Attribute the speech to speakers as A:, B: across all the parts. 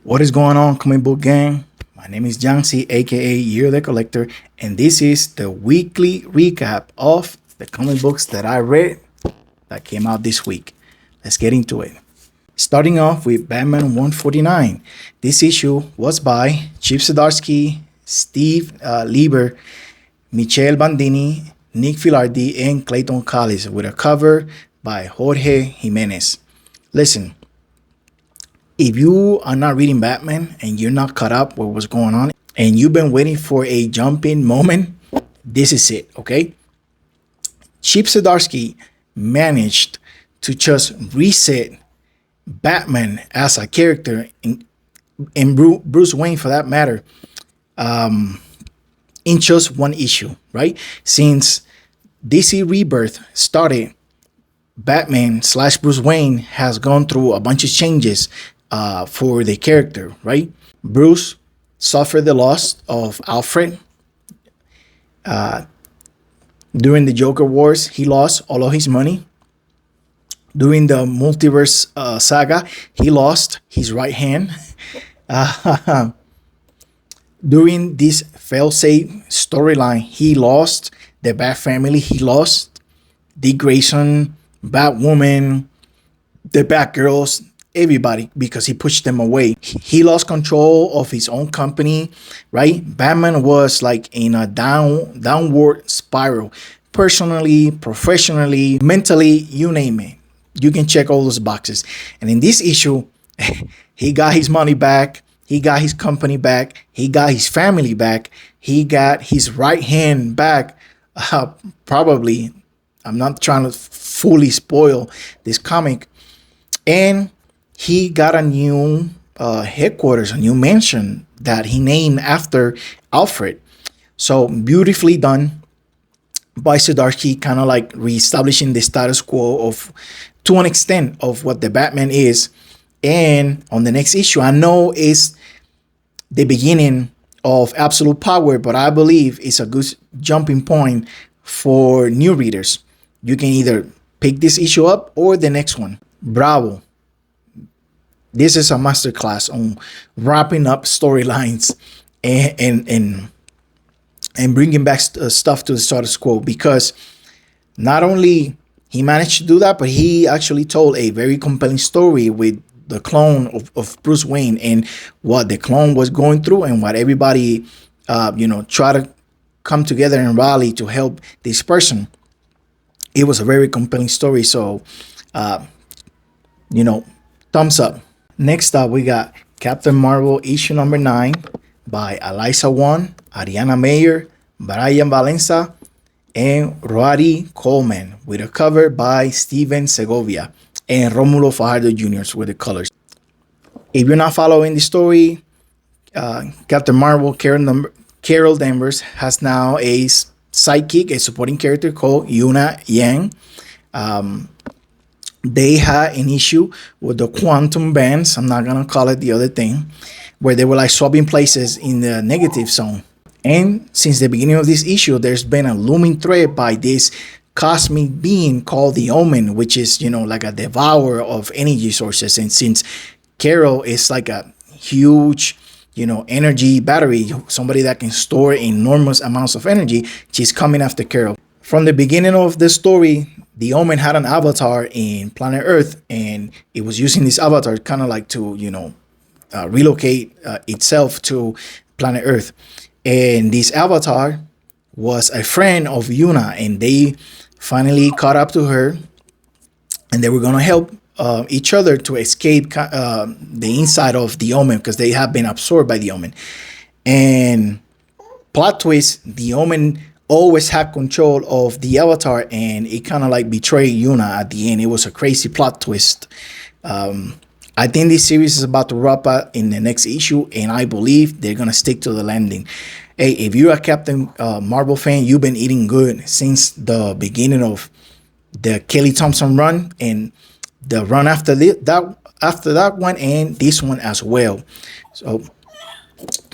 A: What is going on, comic book gang? My name is Jancy, aka Year the Collector, and this is the weekly recap of the comic books that I read that came out this week. Let's get into it. Starting off with Batman 149. This issue was by Chip Zdarsky, Steve Lieber, Michel Bandini, Nick Filardi, and Clayton Collis, with a cover by Jorge Jimenez. Listen, if you are not reading Batman and you're not caught up with what's going on and you've been waiting for a jump-in moment, this is it, okay? Chip Zdarsky managed to just reset Batman as a character, and Bruce Wayne for that matter, in just one issue, right? Since DC Rebirth started, Batman / Bruce Wayne has gone through a bunch of changes for the character, right? Bruce suffered the loss of Alfred. During the Joker Wars, he lost all of his money. During the multiverse saga, he lost his right hand. During this fail-safe storyline, he lost the Bat family. He lost Dick Grayson, Batwoman, the Batgirls, everybody, because he pushed them away. He lost control of his own company, right? Batman was like in a downward spiral, personally, professionally, mentally, you name it. You can check all those boxes. And in this issue, he got his money back. He got his company back. He got his family back. He got his right hand back. Probably, I'm not trying to fully spoil this comic. And he got a new headquarters, a new mansion that he named after Alfred. So beautifully done by Zdarsky, kind of like reestablishing the status quo of, to an extent, of what the Batman is. And on the next issue, I know it's the beginning of Absolute Power, but I believe it's a good jumping point for new readers. You can either pick this issue up or the next one. Bravo. This is a masterclass on wrapping up storylines and bringing back stuff to the status quo, because not only he managed to do that, but he actually told a very compelling story with the clone of Bruce Wayne and what the clone was going through and what everybody, try to come together and rally to help this person. It was a very compelling story. So, thumbs up. Next up, we got Captain Marvel issue number 9 by Eliza Wan, Ariana Mayer, Brian Valenza, and Rory Coleman, with a cover by Steven Segovia and Romulo Fajardo Jr. with the colors. If you're not following the story, Captain Marvel, Carol Danvers, has now a sidekick, a supporting character called Yuna Yang. They had an issue with the quantum bands, I'm not going to call it the other thing, where they were like swapping places in the negative zone. And since the beginning of this issue, there's been a looming threat by this cosmic being called the Omen, which is, like a devourer of energy sources. And since Carol is like a huge, energy battery, somebody that can store enormous amounts of energy, she's coming after Carol. From the beginning of the story, the Omen had an avatar in planet Earth, and it was using this avatar kind of like to, relocate itself to planet Earth. And this avatar was a friend of Yuna, and they finally caught up to her, and they were going to help each other to escape the inside of the Omen, because they have been absorbed by the Omen. And plot twist, the Omen always had control of the avatar, and it kind of like betrayed Yuna at the end. It was a crazy plot twist. I think this series is about to wrap up in the next issue, and I believe they're going to stick to the landing. Hey, if you're a Captain Marvel fan, you've been eating good since the beginning of the Kelly Thompson run and the run after that one, and this one as well. So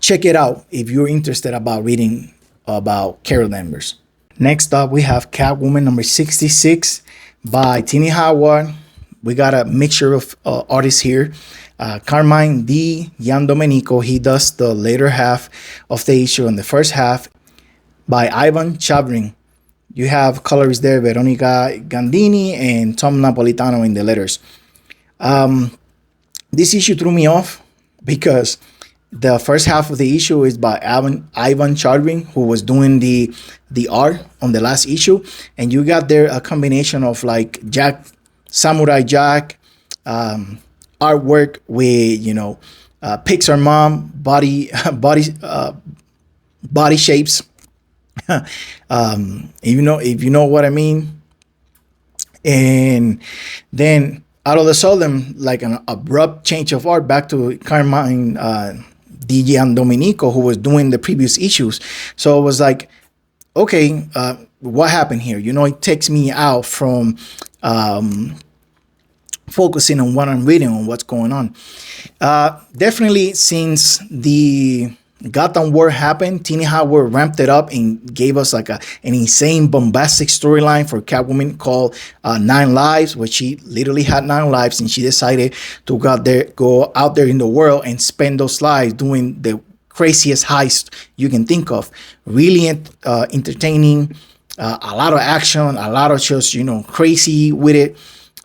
A: check it out if you're interested about reading about Carol Danvers. Next up, we have Catwoman number 66 by Tini Howard. We got a mixture of artists here. Carmine Di Giandomenico, he does the later half of the issue, and the first half by Ivan Chavrin. You have colorists there, Veronica Gandini and Tom Napolitano in the letters. This issue threw me off because the first half of the issue is by Ivan Chavrin, who was doing the art on the last issue, and you got there a combination of like Samurai Jack, artwork with Pixar mom body shapes. If you know what I mean. And then out of the sudden, like an abrupt change of art back to Carmine Di Giandomenico, who was doing the previous issues. So it was like, okay, what happened here? It takes me out from focusing on what I'm reading, on what's going on. Definitely, since the Gotham War happened, Tini Howard ramped it up and gave us like an insane bombastic storyline for Catwoman called 9 Lives, where she literally had 9 lives and she decided to go out there in the world and spend those lives doing the craziest heist you can think of. Really entertaining, a lot of action, a lot of just crazy with it,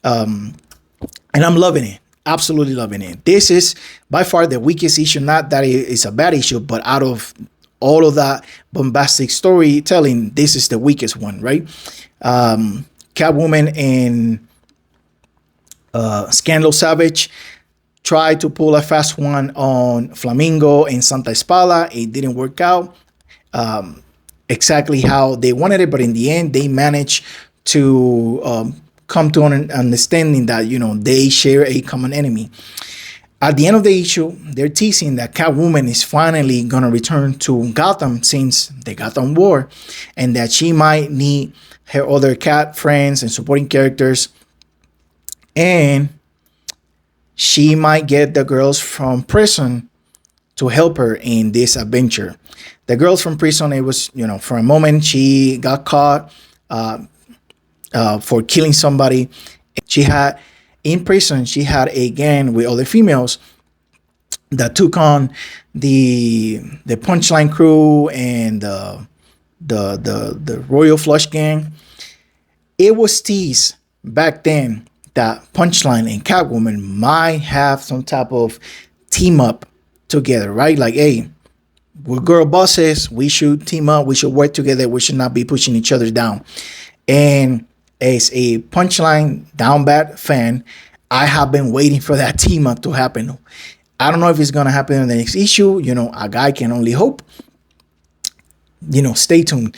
A: and I'm loving it. Absolutely loving it. This is by far the weakest issue. Not that it's a bad issue, but out of all of that bombastic storytelling, this is the weakest one, right? Catwoman and Scandal Savage tried to pull a fast one on Flamingo and Santa Espada. It didn't work out exactly how they wanted it, but in the end, they managed to come to an understanding that they share a common enemy. At the end of the issue, they're teasing that Catwoman is finally gonna return to Gotham since the Gotham War, and that she might need her other cat friends and supporting characters, and she might get the girls from prison to help her in this adventure. The girls from prison, it was for a moment she got caught for killing somebody. In prison, she had a gang with other females that took on the Punchline crew and the Royal Flush gang. It was teased back then that Punchline and Catwoman might have some type of team up together, right? Like, hey, we're girl bosses, we should team up, we should work together, we should not be pushing each other down. And as a Punchline down bad fan, I have been waiting for that team up to happen. I don't know if it's going to happen in the next issue. A guy can only hope. Stay tuned.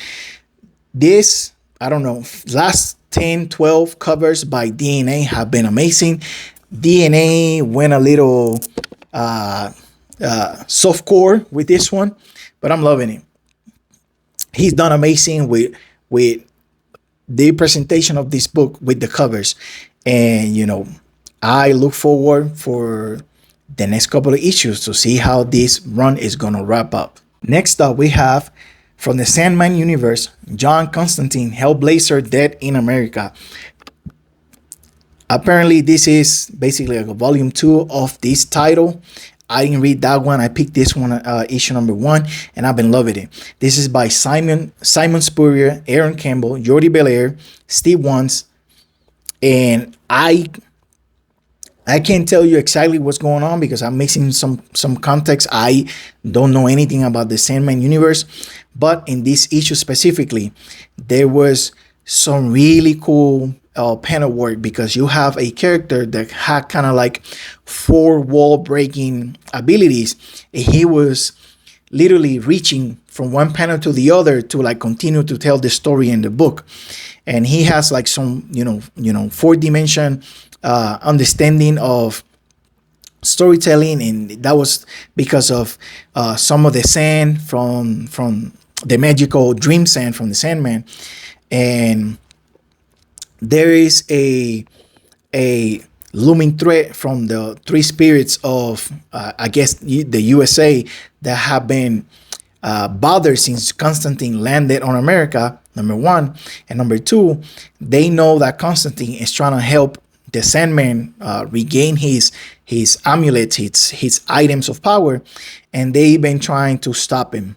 A: This, I don't know, last 10, 12 covers by DNA have been amazing. DNA went a little softcore with this one, but I'm loving it. He's done amazing with the presentation of this book with the covers, and I look forward for the next couple of issues to see how this run is gonna wrap up. Next up, we have from the Sandman universe, John Constantine, Hellblazer, Dead in America. Apparently, this is basically like a volume 2 of this title. I didn't read that one. I picked this one, issue number 1, and I've been loving it. This is by Simon Spurrier, Aaron Campbell, Jordi Belair, Steve Wands, and I can't tell you exactly what's going on because I'm missing some context. I don't know anything about the Sandman universe, but in this issue specifically, there was some really cool panel work because you have a character that had kind of like 4 wall breaking abilities. He was literally reaching from one panel to the other to like continue to tell the story in the book, and he has like some 4-dimension understanding of storytelling, and that was because of some of the sand from the magical dream sand from the Sandman. And there is a looming threat from the 3 spirits of I guess the USA that have been bothered since Constantine landed on America, number 1, and number 2, they know that Constantine is trying to help the Sandman regain his his amulets, his items of power, and they've been trying to stop him.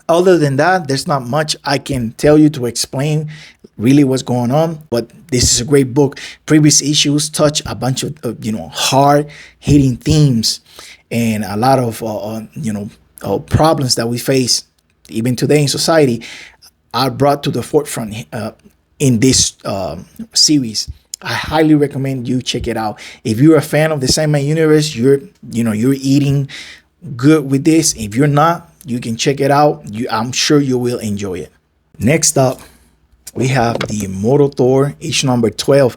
A: Other than that, there's not much I can tell you to explain really what's going on. But this is a great book. Previous issues touch a bunch of hard hitting themes and a lot of problems that we face even today in society are brought to the forefront in this series. I highly recommend you check it out. If you're a fan of the Sandman universe, you're eating good with this. If you're not, you can check it out. I'm sure you will enjoy it. Next up, we have the Immortal Thor, issue number 12.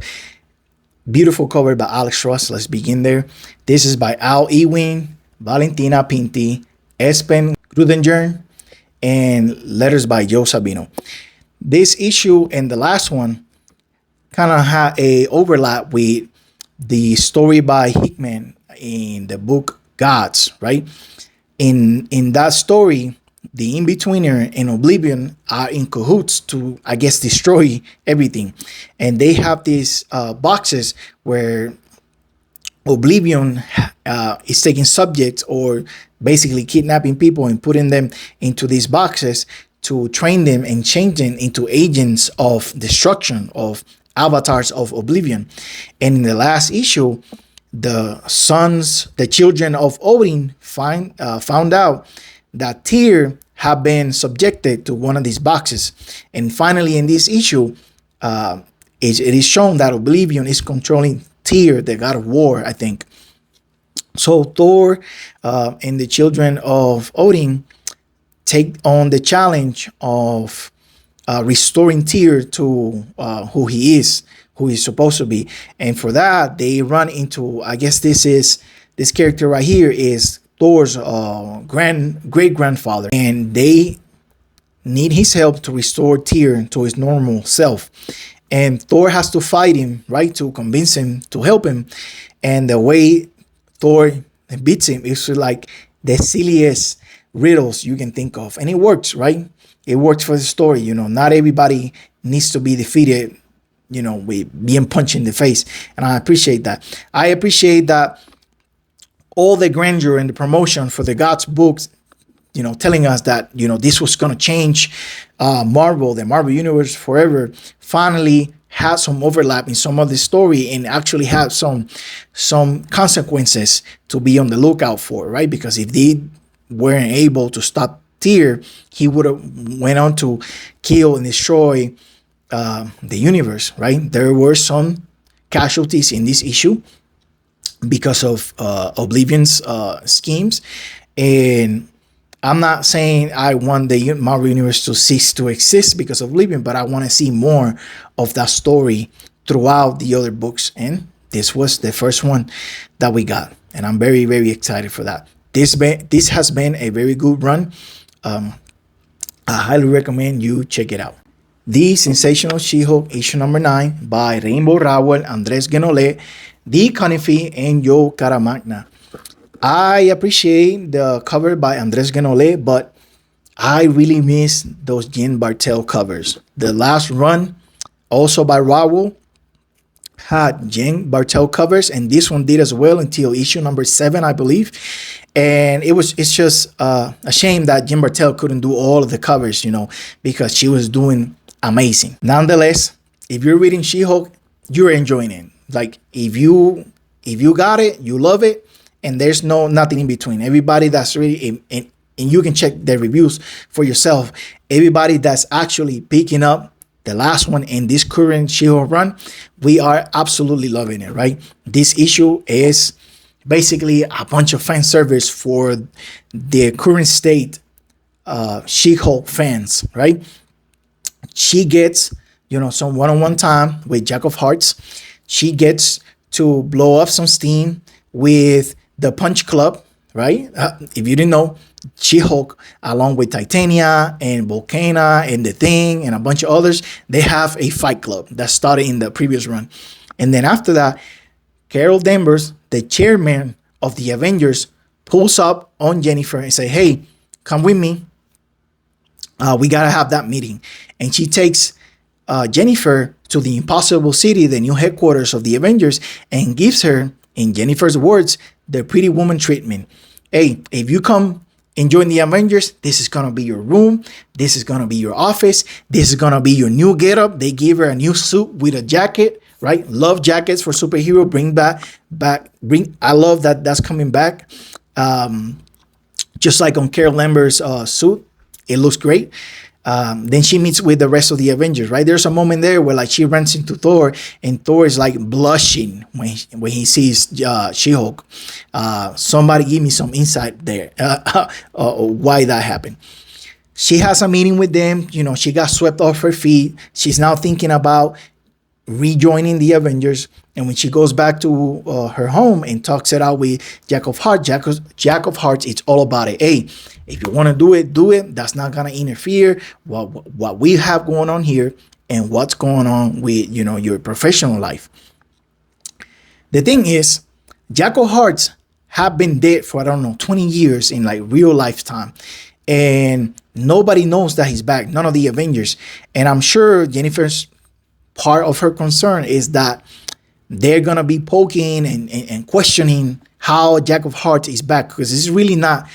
A: Beautiful cover by Alex Ross. Let's begin there. This is by Al Ewing, Valentina Pinti, Espen Grudengern, and letters by Joe Sabino. This issue and the last one kind of had a overlap with the story by Hickman in the book Gods, right? In that story, the In-Betweener and Oblivion are in cahoots to, I guess, destroy everything. And they have these boxes where Oblivion is taking subjects or basically kidnapping people and putting them into these boxes to train them and change them into agents of destruction, of avatars of Oblivion. And in the last issue, the children of Odin found out that Tyr have been subjected to one of these boxes. And finally, in this issue, it is shown that Oblivion is controlling Tyr, the god of war, I think. So Thor and the children of Odin take on the challenge of restoring Tyr to who he is, who he's supposed to be. And for that, they run into, I guess this character right here is Thor's great-grandfather. And they need his help to restore Tyr to his normal self. And Thor has to fight him, right, to convince him to help him. And the way Thor beats him is like the silliest riddles you can think of. And it works, right? It works for the story. Not everybody needs to be defeated, with being punched in the face. And I appreciate that. I appreciate that all the grandeur and the promotion for the Gods books, telling us that, this was going to change Marvel, the Marvel Universe forever, finally had some overlap in some of the story and actually had some consequences to be on the lookout for, right? Because if they weren't able to stop Tyr, he would have went on to kill and destroy the universe, right? There were some casualties in this issue because of Oblivion's schemes. And I'm not saying I want the Marvel Universe to cease to exist because of Oblivion, but I want to see more of that story throughout the other books. And this was the first one that we got. And I'm very, very excited for that. This has been a very good run. I highly recommend you check it out. The Sensational She-Hulk, issue number 9 by Rainbow Rowell, Andres Genolet, Dee Coniffy, and Joe Caramagna. I appreciate the cover by Andres Genolet, but I really miss those Jen Bartel covers. The last run, also by Rowell, had Jen Bartel covers, and this one did as well until issue number 7, I believe. And it's just a shame that Jen Bartel couldn't do all of the covers, because she was doing amazing. Nonetheless, if you're reading She-Hulk, you're enjoying it. Like if you got it, you love it, and there's nothing in between. Everybody that's reading, and you can check the reviews for yourself. Everybody that's actually picking up the last one in this current She-Hulk run, we are absolutely loving it, right? This issue is basically a bunch of fan service for the current state She-Hulk fans, right? She gets, some one-on-one time with Jack of Hearts. She gets to blow up some steam with the Punch Club, right? If you didn't know, She-Hulk, along with Titania and Volcana and The Thing and a bunch of others, they have a fight club that started in the previous run. And then after that, Carol Danvers, the chairman of the Avengers, pulls up on Jennifer and say, hey, come with me. We got to have that meeting. And she takes Jennifer to the Impossible City, the new headquarters of the Avengers, and gives her in Jennifer's words, the pretty woman treatment. Hey, if you come and join the Avengers, this is gonna be your room. This is gonna be your office. This is gonna be your new getup. They give her a new suit with a jacket, right? Love jackets for superhero. Bring. I love that. That's coming back. Just like on Carol Danvers' suit, it looks great. Then she meets with the rest of the Avengers, right? There's a moment there where like she runs into Thor, and Thor is like blushing when he sees She-Hulk. Somebody give me some insight there, why that happened. She has a meeting with them. You know, she got swept off her feet. She's now thinking about rejoining the Avengers. And when she goes back to her home and talks it out with Jack of Hearts, Jack of Hearts, it's all about it. Hey, if you want to do it, do it. That's not going to interfere what we have going on here and what's going on with, you know, your professional life. The thing is, Jack of Hearts have been dead for, I don't know, 20 years in like real lifetime. And nobody knows that he's back. None of the Avengers. And I'm sure Jennifer's part of her concern is that they're going to be poking and questioning how Jack of Hearts is back, because it's really not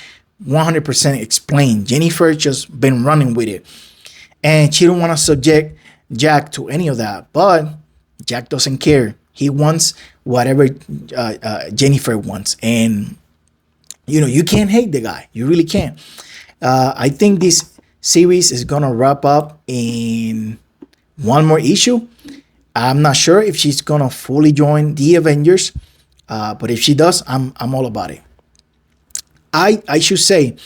A: 100% explained. Jennifer just been running with it. And she don't want to subject Jack to any of that. But Jack doesn't care. He wants whatever Jennifer wants. And, you know, you can't hate the guy. You really can't. I think this series is going to wrap up in one more issue. I'm not sure if she's going to fully join the Avengers. But if she does, I'm all about it. I should say,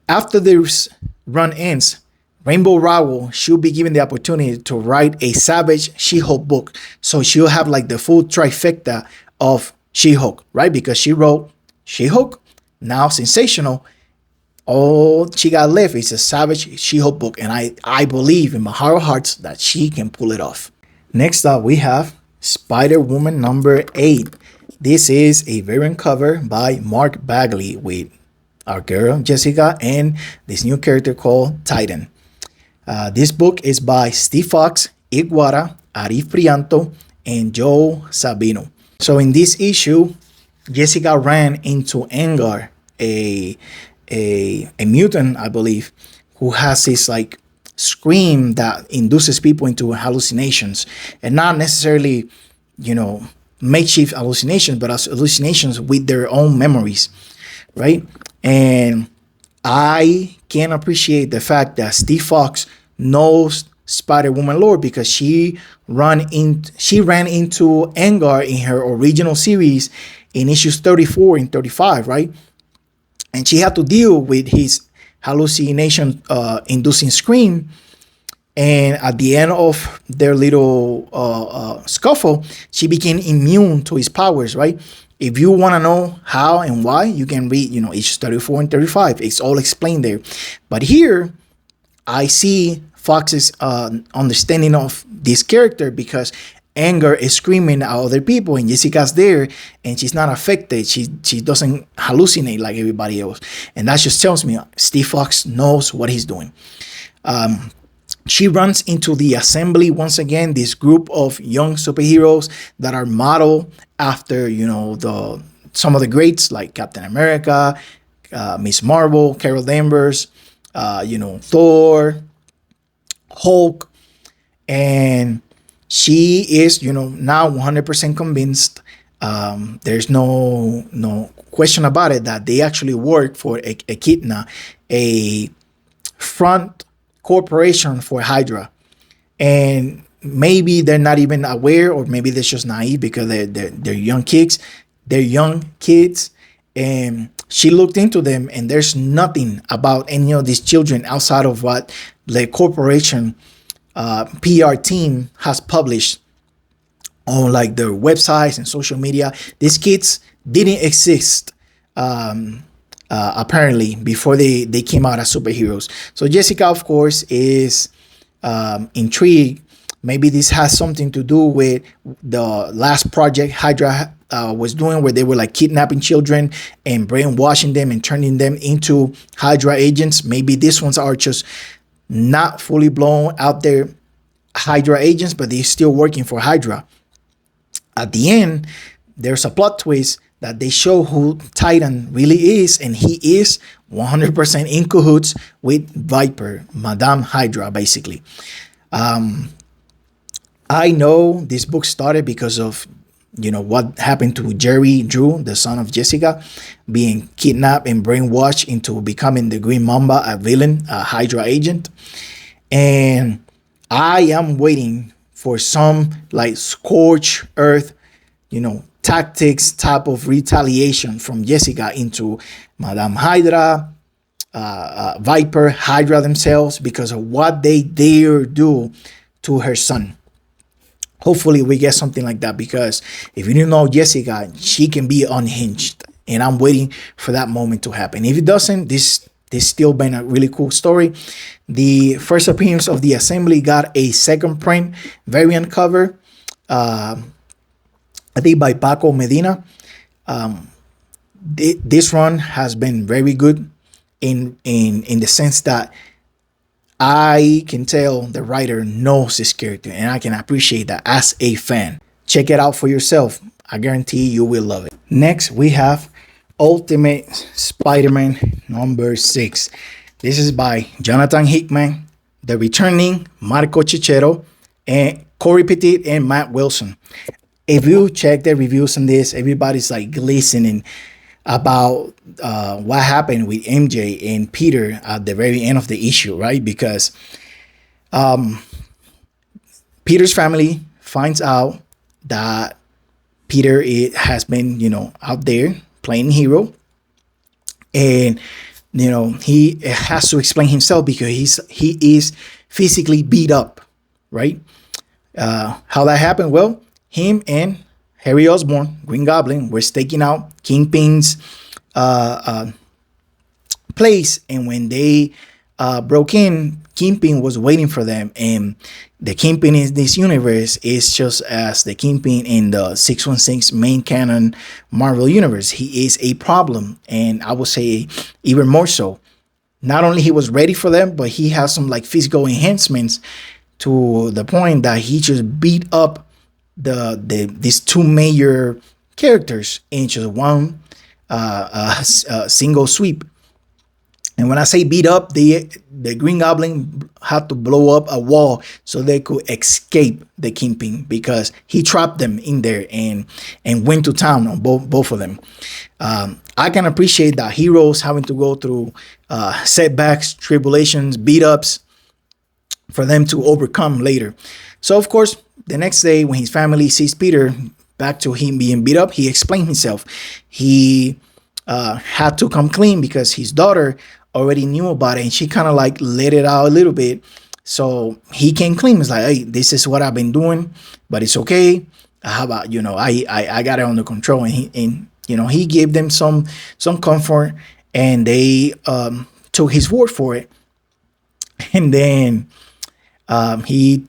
A: after this run ends, Rainbow Rowell should be given the opportunity to write a Savage She-Hulk book. So she'll have like the full trifecta of She-Hulk, right? Because she wrote She-Hulk, now Sensational. All she got left is a Savage She-Hulk book. And I believe in my heart of hearts that she can pull it off. Next up, we have Spider-Woman number 8. This is a variant cover by Mark Bagley with our girl Jessica and this new character called Titan. This book is by Steve Fox, Iguara, Arif Prianto, and Joe Sabino. So in this issue, Jessica ran into Angar, a mutant, I believe, who has this like scream that induces people into hallucinations, and not necessarily, you know, makeshift hallucinations, but hallucinations with their own memories, right? And I can appreciate the fact that Steve Fox knows Spider-Woman lore, because she ran into Angar in her original series in issues 34 and 35, right? And she had to deal with his hallucination inducing scream. And at the end of their little scuffle, she became immune to his powers, right? If you want to know how and why, you can read, you know, issues 34 and 35. It's all explained there. But here, I see Fox's understanding of this character, because Anger is screaming at other people, and Jessica's there, and she's not affected. She doesn't hallucinate like everybody else. And that just tells me Steve Fox knows what he's doing. She runs into the Assembly once again, this group of young superheroes that are modeled after, you know, some of the greats like Captain America, Miss Marvel, Carol Danvers, you know, Thor, Hulk. And she is, you know, now 100% convinced. There's no question about it that they actually work for Echidna, a front corporation for Hydra. And maybe they're not even aware, or maybe they're just naive because they're young kids. They're young kids. And she looked into them, and there's nothing about any of these children outside of what the corporation PR team has published on like their websites and social media. These kids didn't exist apparently before they came out as superheroes. So Jessica, of course, is intrigued. Maybe this has something to do with the last project Hydra was doing, where they were like kidnapping children and brainwashing them and turning them into Hydra agents. Maybe these ones are just not fully blown out there Hydra agents, but they're still working for Hydra. At the end, there's a plot twist that they show who Titan really is, and he is 100% in cahoots with Viper, Madame Hydra, basically. I know this book started because of what happened to Jerry Drew, the son of Jessica, being kidnapped and brainwashed into becoming the Green Mamba, a villain, a Hydra agent. And I am waiting for some like scorch earth, tactics type of retaliation from Jessica into Madame Hydra, Viper, Hydra themselves, because of what they dare do to her son. Hopefully we get something like that, because if you didn't know Jessica, she can be unhinged, and I'm waiting for that moment to happen. If it doesn't, this still been a really cool story. The first appearance of the Assembly got a second print variant cover, I think by Paco Medina. This run has been very good in the sense that I can tell the writer knows his character, and I can appreciate that as a fan. Check it out for yourself. I guarantee you will love it. Next, we have Ultimate Spider-Man number 6. This is by Jonathan Hickman, the returning Marco Cicero, and Corey Petit and Matt Wilson. If you check the reviews on this, everybody's like glistening about what happened with MJ and Peter at the very end of the issue, right? Because Peter's family finds out that Peter has been, out there playing hero, and he has to explain himself because he is physically beat up, right? How that happened? Well, him and Harry Osborn, Green Goblin, were staking out Kingpin's place, and when they broke in, Kingpin was waiting for them, and the Kingpin in this universe is just as the Kingpin in the 616 main canon Marvel universe. He is a problem, and I would say even more so. Not only he was ready for them, but he has some like physical enhancements to the point that he just beat up these two major characters in just one single sweep. And when I say beat up, the Green Goblin had to blow up a wall so they could escape the Kingpin, because he trapped them in there and went to town on both of them. I can appreciate that heroes having to go through setbacks, tribulations, beat ups for them to overcome later. So of course, the next day when his family sees Peter back to him being beat up, he explained himself. He had to come clean because his daughter already knew about it, and she kind of like let it out a little bit. So he came clean. It's like, hey, this is what I've been doing, but it's okay. How about, I got it under control. And he gave them some comfort, and they took his word for it. And then he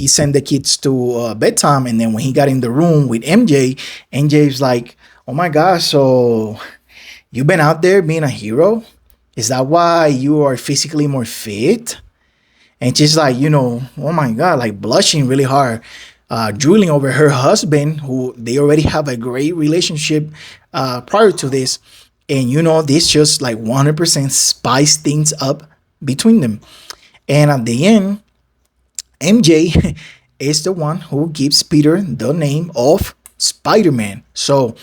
A: sent the kids to bedtime, and then when he got in the room with MJ's like, oh my gosh, so you've been out there being a hero? Is that why you are physically more fit? And she's like, oh my God, like blushing really hard, drooling over her husband, who they already have a great relationship prior to this. And this just like 100% spice things up between them. And at the end, MJ is the one who gives Peter the name of Spider-Man. So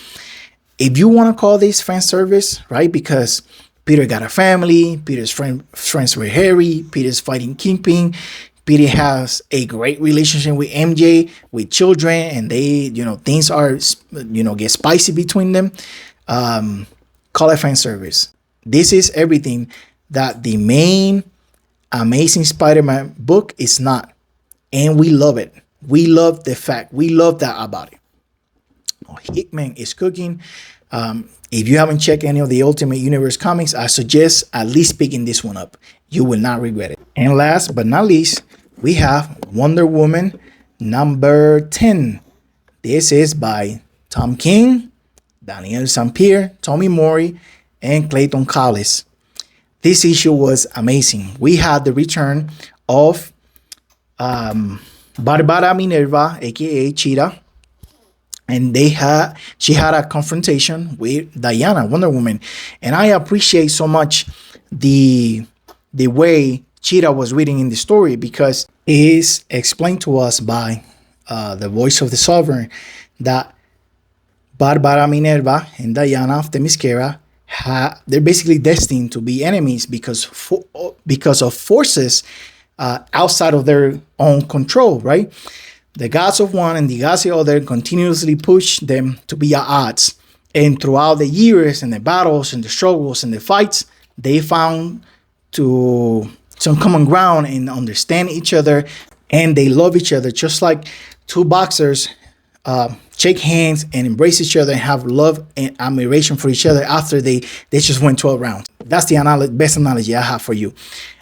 A: if you want to call this fan service, right? Because Peter got a family, Peter's friends with Harry, Peter's fighting Kingpin, Peter has a great relationship with MJ, with children, and they, things are, get spicy between them. Call it fan service. This is everything that the main Amazing Spider-Man book is not. And we love it. We love that about it. Hickman is cooking. If you haven't checked any of the Ultimate Universe comics, I suggest at least picking this one up. You will not regret it. And last but not least, we have Wonder Woman number 10. This is by Tom King, Daniel St. Pierre, Tommy Mori, and Clayton Collis. This issue was amazing. We had the return of Barbara Minerva, aka Cheetah, and she had a confrontation with Diana, Wonder Woman, and I appreciate so much the way Cheetah was reading in the story, because it is explained to us by the voice of the Sovereign that Barbara Minerva and Diana of Themyscira, they're basically destined to be enemies because of forces outside of their own control, right? The gods of one and the gods of the other continuously push them to be at odds. And throughout the years and the battles and the struggles and the fights, they found to some common ground and understand each other, and they love each other, just like two boxers shake hands and embrace each other and have love and admiration for each other after they just went 12 rounds. That's the best analogy I have for you.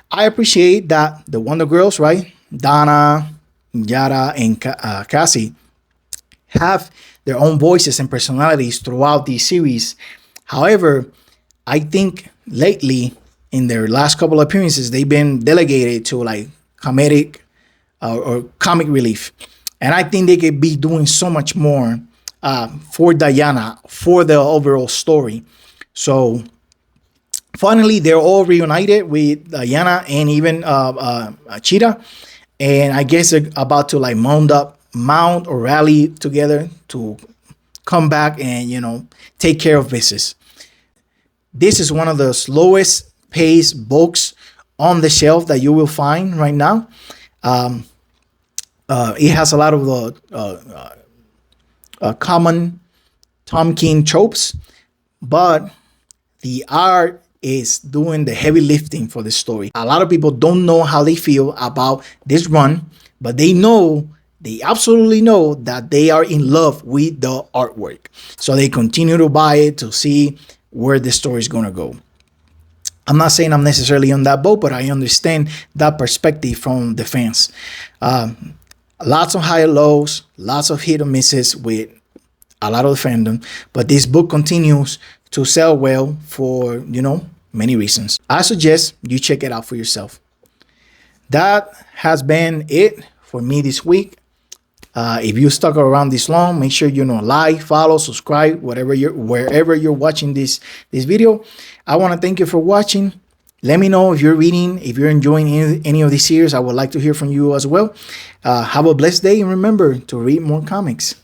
A: I appreciate that the Wonder Girls, right? Donna, Yara, and Cassie have their own voices and personalities throughout the series. However, I think lately, in their last couple of appearances, they've been delegated to like comedic or comic relief. And I think they could be doing so much more for Diana, for the overall story. So finally, they're all reunited with Diana and even Cheetah. And I guess they're about to like mount or rally together to come back and, take care of business. This is one of the slowest paced books on the shelf that you will find right now. It has a lot of the common Tom King tropes, but the art is doing the heavy lifting for the story. A lot of people don't know how they feel about this run, but they absolutely know that they are in love with the artwork. So they continue to buy it to see where the story is going to go. I'm not saying I'm necessarily on that boat, but I understand that perspective from the fans. Lots of high and lows, lots of hit or misses with a lot of the fandom, but this book continues to sell well for, many reasons. I suggest you check it out for yourself. That has been it for me this week. If you stuck around this long, make sure like, follow, subscribe, wherever you're watching this video. I want to thank you for watching. Let me know if you're reading, if you're enjoying any of these series. I would like to hear from you as well. Have a blessed day, and remember to read more comics.